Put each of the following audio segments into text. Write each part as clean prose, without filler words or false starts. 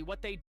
what they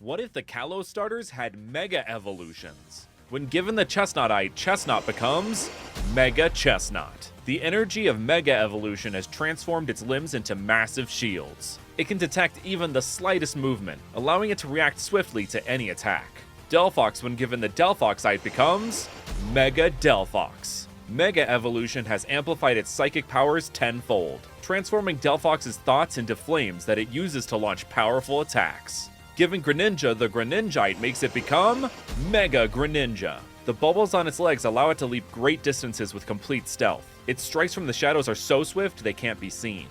What if the Kalos starters had Mega Evolutions? When given the Chestnutite, Chestnut becomes Mega Chestnut. The energy of Mega Evolution has transformed its limbs into massive shields. It can detect even the slightest movement, allowing it to react swiftly to any attack. Delphox, when given the Delphoxite, becomes Mega Delphox. Mega Evolution has amplified its psychic powers tenfold, transforming Delphox's thoughts into flames that it uses to launch powerful attacks. Giving Greninja the Greninjite makes it become Mega Greninja. The bubbles on its legs allow it to leap great distances with complete stealth. Its strikes from the shadows are so swift they can't be seen.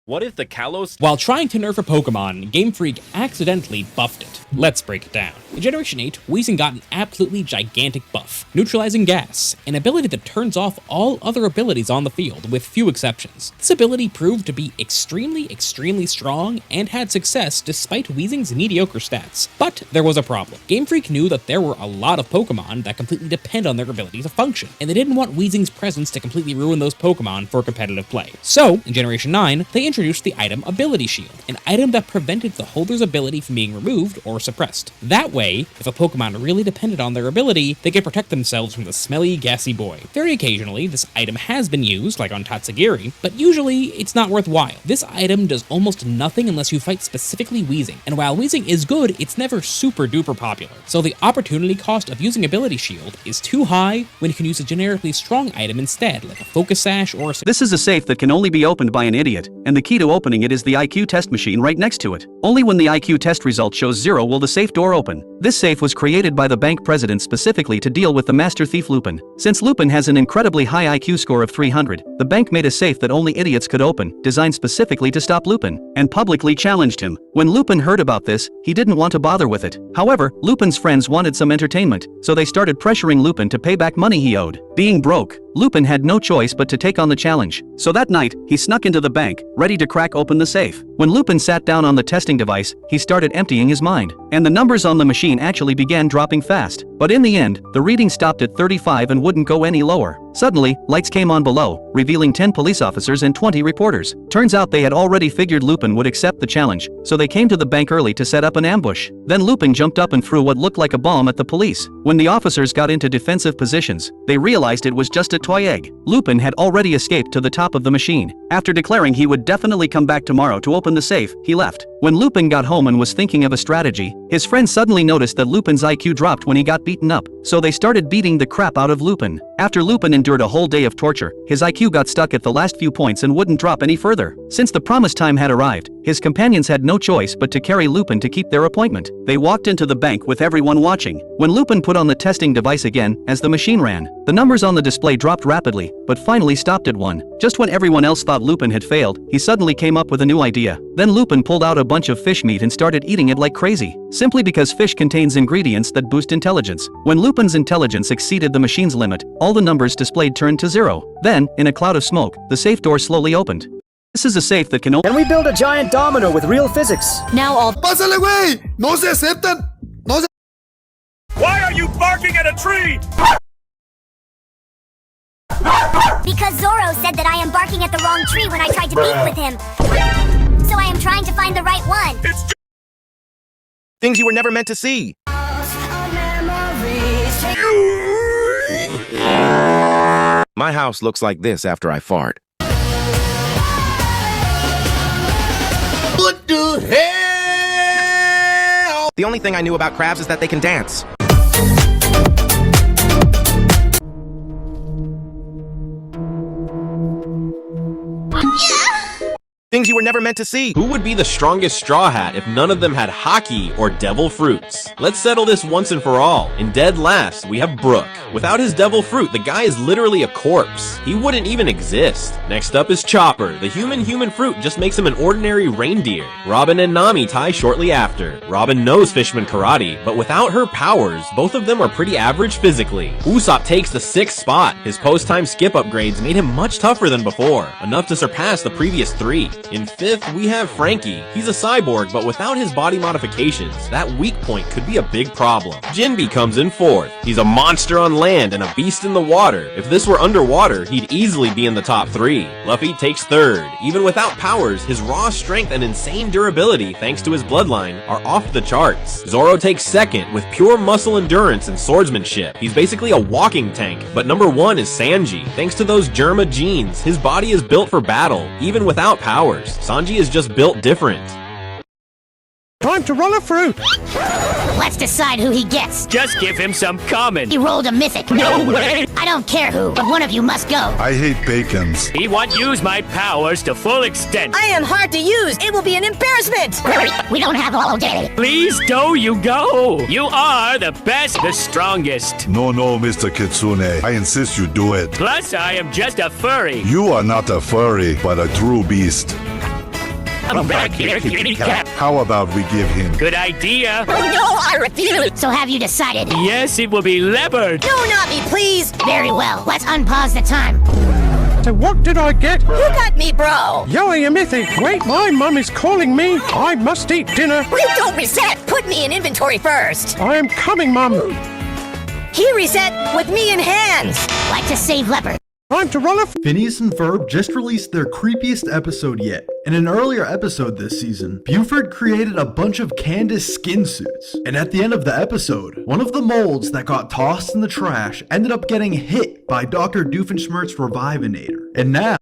What if the Kalos... While trying to nerf a Pokemon, Game Freak accidentally buffed it. Let's break it down. In Generation 8, Weezing got an absolutely gigantic buff, neutralizing gas, an ability that turns off all other abilities on the field, with few exceptions. This ability proved to be extremely strong, and had success despite Weezing's mediocre stats. But there was a problem. Game Freak knew that there were a lot of Pokemon that completely depend on their ability to function, and they didn't want Weezing's presence to completely ruin those Pokemon for competitive play. So, in Generation 9, they introduced the item Ability Shield, an item that prevented the holder's ability from being removed or suppressed. That way, if a Pokemon really depended on their ability, they could protect themselves from the smelly, gassy boy. Very occasionally, this item has been used, like on Tatsugiri, but usually it's not worthwhile. This item does almost nothing unless you fight specifically Weezing, and while Weezing is good, it's never super duper popular. So the opportunity cost of using Ability Shield is too high when you can use a generically strong item instead, like a Focus Sash or a... This is a safe that can only be opened by an idiot, and the key to opening it is the IQ test machine right next to it. Only when the IQ test result shows 0 will the safe door open. This safe was created by the bank president specifically to deal with the master thief Lupin. Since Lupin has an incredibly high IQ score of 300, the bank made a safe that only idiots could open, designed specifically to stop Lupin, and publicly challenged him. When Lupin heard about this, he didn't want to bother with it. However, Lupin's friends wanted some entertainment, so they started pressuring Lupin to pay back money he owed. Being broke, Lupin had no choice but to take on the challenge. So that night, he snuck into the bank, ready to crack open the safe. When Lupin sat down on the testing device, he started emptying his mind, and the numbers on the machine actually began dropping fast. But in the end, the reading stopped at 35 and wouldn't go any lower. Suddenly, lights came on below, revealing 10 police officers and 20 reporters. Turns out they had already figured Lupin would accept the challenge, so they came to the bank early to set up an ambush. Then Lupin jumped up and threw what looked like a bomb at the police. When the officers got into defensive positions, they realized it was just a toy egg. Lupin had already escaped to the top of the machine. After declaring he would definitely come back tomorrow to open the safe, he left. When Lupin got home and was thinking of a strategy, his friends suddenly noticed that Lupin's IQ dropped when he got beaten up, so they started beating the crap out of Lupin. After Lupin endured a whole day of torture, his IQ got stuck at the last few points and wouldn't drop any further. Since the promised time had arrived, his companions had no choice but to carry Lupin to keep their appointment. They walked into the bank with everyone watching. When Lupin put on the testing device again, as the machine ran, the numbers on the display dropped rapidly, but finally stopped at 1. Just when everyone else thought Lupin had failed, he suddenly came up with a new idea. Then Lupin pulled out a bunch of fish meat and started eating it like crazy, simply because fish contains ingredients that boost intelligence. When Lupin's intelligence exceeded the machine's limit, all the numbers displayed turned to 0. Then, in a cloud of smoke, the safe door slowly opened. This is a safe that can we build a giant domino with real physics? Now all ¡Pásale, güey! ¡No se aceptan! ¡No se... Why are you barking at a tree? because Zoro said that I am barking at the wrong tree when I tried to beef with him. So I am trying to find the right one. It's things you were never meant to see. My house looks like this after I fart. What the hell? The only thing I knew about crabs is that they can dance. Things you were never meant to see. Who would be the strongest Straw Hat if none of them had Haki or Devil Fruits? Let's settle this once and for all. In dead last, we have Brook. Without his Devil Fruit, the guy is literally a corpse. He wouldn't even exist. Next up is Chopper. The human fruit just makes him an ordinary reindeer. Robin and Nami tie shortly after. Robin knows Fishman Karate, but without her powers, both of them are pretty average physically. Usopp takes the 6th spot. His post-time skip upgrades made him much tougher than before, enough to surpass the previous 3. In 5th, we have Frankie. He's a cyborg, but without his body modifications, that weak point could be a big problem. Jinbe comes in 4th. He's a monster on land and a beast in the water. If this were underwater, he'd easily be in the top 3. Luffy takes 3rd. Even without powers, his raw strength and insane durability, thanks to his bloodline, are off the charts. Zoro takes 2nd with pure muscle endurance and swordsmanship. He's basically a walking tank. But number 1 is Sanji. Thanks to those Germa genes, his body is built for battle, even without powers. Sanji is just built different. Time to roll a fruit. Let's decide who he gets. Just give him some common. He rolled a mythic. No way. I don't care who, but one of you must go. I hate bacons. He won't use my powers to full extent. I am hard to use. It will be an embarrassment. We don't have all day. Please do you go. You are the best, the strongest. No, Mr. Kitsune. I insist you do it. Plus, I am just a furry. You are not a furry, but a true beast. I'm back here, kitty cat. How about we give him? Good idea. Oh, no, I refuse. So have you decided? Yes, it will be leopard. No, not me, please. Very well. Let's unpause the time. So what did I get? You got me, bro. Yoey, a mythic. Wait, my mum is calling me. I must eat dinner. Wait, don't reset. Put me in inventory first. I am coming, mum. He reset with me in hands. Like to save leopard. Time to roll a Phineas and Ferb just released their creepiest episode yet. In an earlier episode this season, Buford created a bunch of Candace skin suits. And at the end of the episode, one of the molds that got tossed in the trash ended up getting hit by Dr. Doofenshmirtz Revivinator. And now,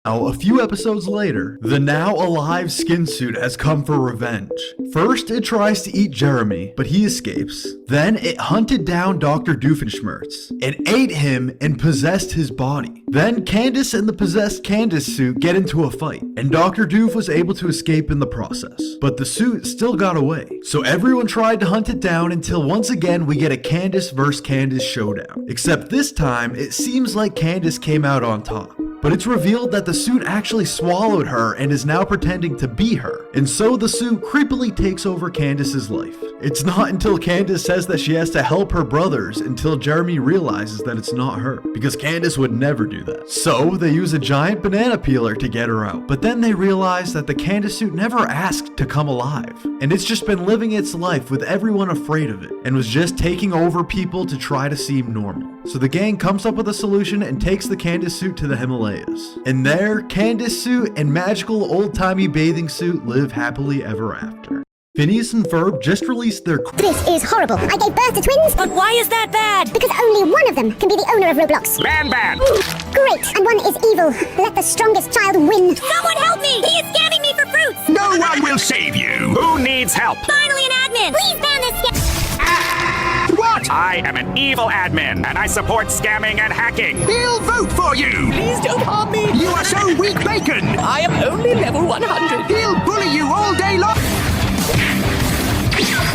a few episodes later, the now alive skin suit has come for revenge. First, it tries to eat Jeremy, but he escapes. Then, it hunted down Dr. Doofenshmirtz. It ate him and possessed his body. Then, Candace and the possessed Candace suit get into a fight, and Dr. Doof was able to escape in the process. But the suit still got away. So everyone tried to hunt it down until once again we get a Candace vs. Candace showdown. Except this time, it seems like Candace came out on top. But it's revealed that the suit actually swallowed her and is now pretending to be her. And so the suit creepily takes over Candace's life. It's not until Candace says that she has to help her brothers until Jeremy realizes that it's not her, because Candace would never do that. So they use a giant banana peeler to get her out. But then they realize that the Candace suit never asked to come alive. And it's just been living its life with everyone afraid of it, and was just taking over people to try to seem normal. So the gang comes up with a solution and takes the Candace suit to the Himalayas. And there, Candace suit and magical old-timey bathing suit live happily ever after. Phineas and Ferb just released their... This is horrible. I gave birth to twins. But why is that bad? Because only one of them can be the owner of Roblox. Ban. Great. And one is evil. Let the strongest child win. Someone help me! He is scamming me for fruits! No one will save you. Who needs help? Finally an admin. Please ban this scam. What? I am an evil admin, and I support scamming and hacking. He'll vote for you. Please don't harm me! You are so weak, Bacon. I am only level 100. He'll bully you all day long.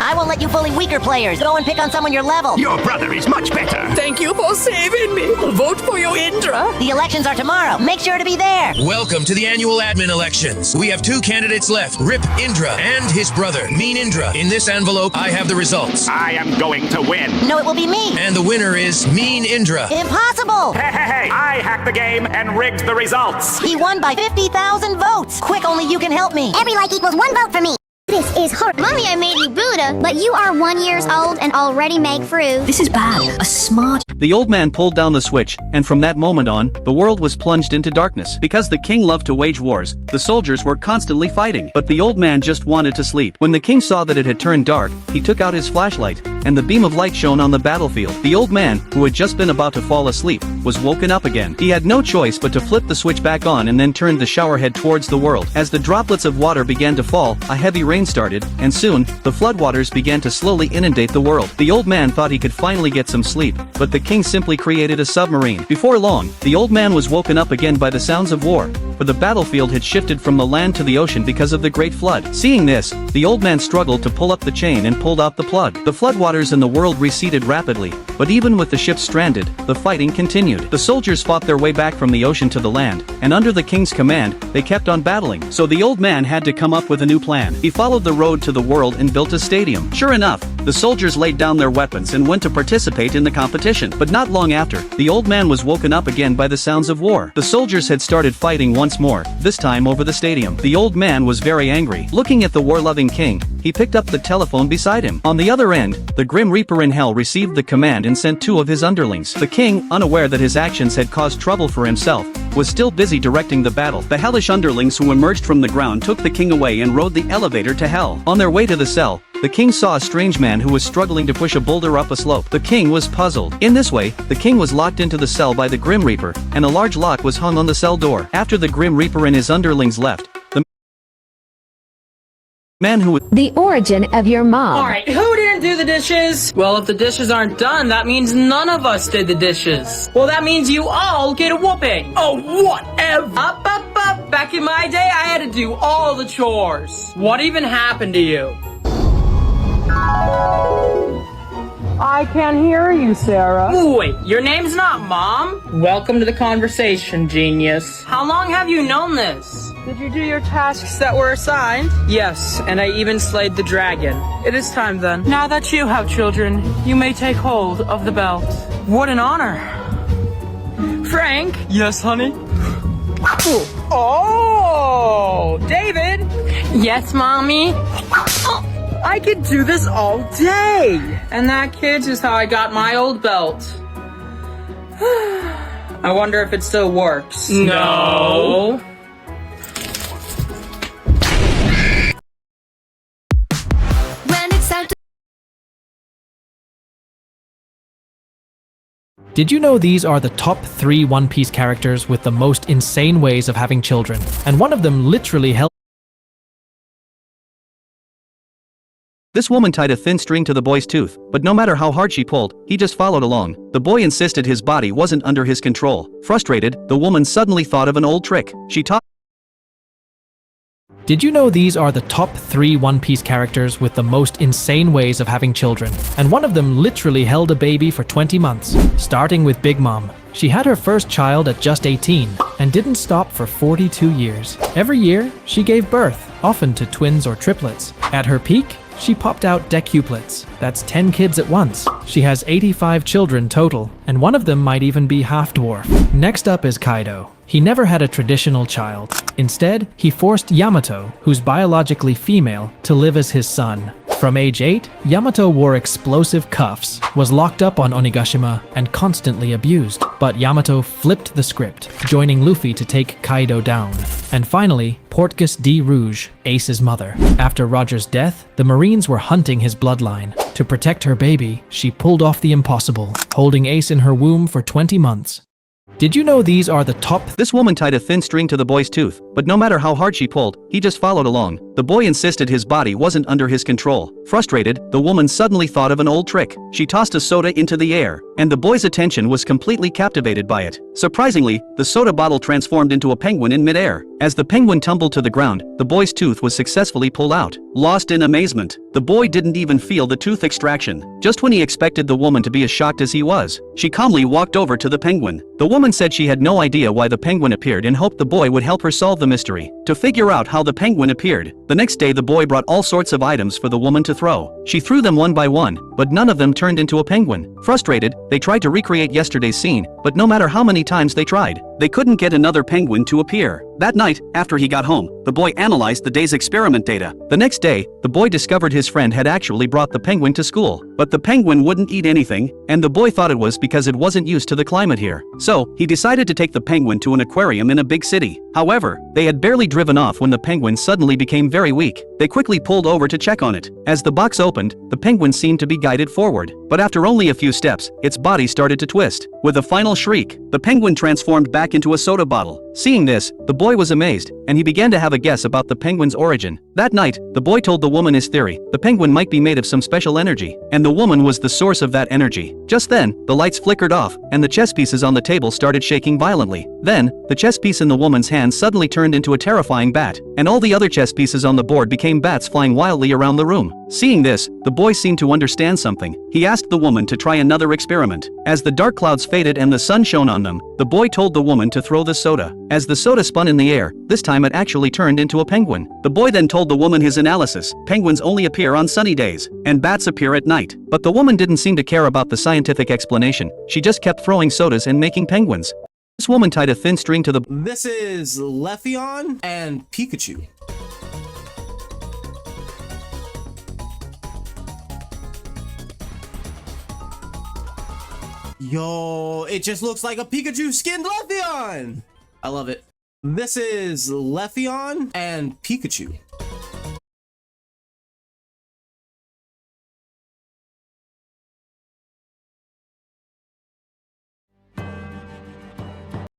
I won't let you bully weaker players. Go and pick on someone your level. Your brother is much better. Thank you for saving me. I'll vote for you, Indra. The elections are tomorrow. Make sure to be there. Welcome to the annual admin elections. We have 2 candidates left, Rip Indra and his brother, Mean Indra. In this envelope, I have the results. I am going to win. No, it will be me. And the winner is Mean Indra. Impossible. Hey, I hacked the game and rigged the results. He won by 50,000 votes. Quick, only you can help me. Every like equals 1 vote for me. This is horrible. Mommy, I made you Buddha, but you are 1 year old and already make fruit. This is bad. A smart... The old man pulled down the switch, and from that moment on, the world was plunged into darkness. Because the king loved to wage wars, the soldiers were constantly fighting. But the old man just wanted to sleep. When the king saw that it had turned dark, he took out his flashlight, and the beam of light shone on the battlefield. The old man, who had just been about to fall asleep, was woken up again. He had no choice but to flip the switch back on and then turned the shower head towards the world. As the droplets of water began to fall, a heavy rain started, and soon, the floodwaters began to slowly inundate the world. The old man thought he could finally get some sleep, but the king simply created a submarine. Before long, the old man was woken up again by the sounds of war, but the battlefield had shifted from the land to the ocean because of the Great Flood. Seeing this, the old man struggled to pull up the chain and pulled out the plug. The floodwaters in the world receded rapidly, but even with the ship stranded, the fighting continued. The soldiers fought their way back from the ocean to the land, and under the king's command, they kept on battling. So the old man had to come up with a new plan. He followed the road to the world and built a stadium. Sure enough, the soldiers laid down their weapons and went to participate in the competition. But not long after, the old man was woken up again by the sounds of war. The soldiers had started fighting once more, this time over the stadium. The old man was very angry. Looking at the war-loving king, he picked up the telephone beside him. On the other end, the Grim Reaper in hell received the command and sent 2 of his underlings. The king, unaware that his actions had caused trouble for himself, was still busy directing the battle. The hellish underlings who emerged from the ground took the king away and rode the elevator to hell. On their way to the cell, the king saw a strange man who was struggling to push a boulder up a slope. The king was puzzled. In this way, the king was locked into the cell by the Grim Reaper, and a large lock was hung on the cell door. After the Grim Reaper and his underlings left, the man who was the origin of your mom. Alright, who didn't do the dishes? Well, if the dishes aren't done, that means none of us did the dishes. Well, that means you all get a whooping. Oh, whatever. Up. Back in my day, I had to do all the chores. What even happened to you? I can't hear you, Sarah. Wait, your name's not Mom? Welcome to the conversation, genius. How long have you known this? Did you do your tasks that were assigned? Yes, and I even slayed the dragon. It is time then. Now that you have children, you may take hold of the belt. What an honor. Frank? Yes, honey? Oh, David? Yes, Mommy? I could do this all day. And that, kids, is how I got my old belt. I wonder if it still works. No. Did you know these are the top 3 One Piece characters with the most insane ways of having children? And one of them literally held. This woman tied a thin string to the boy's tooth, but no matter how hard she pulled, he just followed along. The boy insisted his body wasn't under his control. Frustrated, the woman suddenly thought of an old trick. She taught. Did you know these are the top 3 One Piece characters with the most insane ways of having children? And one of them literally held a baby for 20 months, starting with Big Mom. She had her first child at just 18 and didn't stop for 42 years. Every year, she gave birth, often to twins or triplets. At her peak, she popped out decuplets. That's 10 kids at once. She has 85 children total, and one of them might even be half-dwarf. Next up is Kaido. He never had a traditional child. Instead, he forced Yamato, who's biologically female, to live as his son. From age 8, Yamato wore explosive cuffs, was locked up on Onigashima, and constantly abused. But Yamato flipped the script, joining Luffy to take Kaido down. And finally, Portgas D. Rouge, Ace's mother. After Roger's death, the Marines were hunting his bloodline. To protect her baby, she pulled off the impossible, holding Ace in her womb for 20 months. Did you know these are the top? This woman tied a thin string to the boy's tooth, but no matter how hard she pulled, he just followed along. The boy insisted his body wasn't under his control. Frustrated, the woman suddenly thought of an old trick. She tossed a soda into the air, and the boy's attention was completely captivated by it. Surprisingly, the soda bottle transformed into a penguin in midair. As the penguin tumbled to the ground, the boy's tooth was successfully pulled out. Lost in amazement, the boy didn't even feel the tooth extraction. Just when he expected the woman to be as shocked as he was, she calmly walked over to the penguin. The woman said she had no idea why the penguin appeared and hoped the boy would help her solve the mystery. To figure out how the penguin appeared, the next day the boy brought all sorts of items for the woman to throw. She threw them one by one, but none of them turned into a penguin. Frustrated, they tried to recreate yesterday's scene, but no matter how many times they tried, they couldn't get another penguin to appear. That night, after he got home, the boy analyzed the day's experiment data. The next day, the boy discovered his friend had actually brought the penguin to school. But the penguin wouldn't eat anything, and the boy thought it was because it wasn't used to the climate here. So, he decided to take the penguin to an aquarium in a big city. However, they had barely driven off when the penguin suddenly became very weak. They quickly pulled over to check on it. As the box opened, the penguin seemed to be guided forward. but after only a few steps, its body started to twist. With a final shriek, the penguin transformed back into a soda bottle. Seeing this, the boy was amazed, and he began to have a guess about the penguin's origin. That night, the boy told the woman his theory: the penguin might be made of some special energy, and the woman was the source of that energy. Just then, the lights flickered off, and the chess pieces on the table started shaking violently. Then, the chess piece in the woman's hand suddenly turned into a terrifying bat, and all the other chess pieces on the board became bats flying wildly around the room. Seeing this, the boy seemed to understand something. He asked the woman to try another experiment. As the dark clouds faded and the sun shone on them, the boy told the woman to throw the soda. As the soda spun in the air, this time it actually turned into a penguin. The boy then told the woman his analysis: penguins only appear on sunny days, and bats appear at night. But the woman didn't seem to care about the scientific explanation. She just kept throwing sodas and making penguins. This woman tied a thin string to the— This is Leafeon and Pikachu. Yo, it just looks like a Pikachu skinned Leafeon! I love it. This is Leafeon and Pikachu.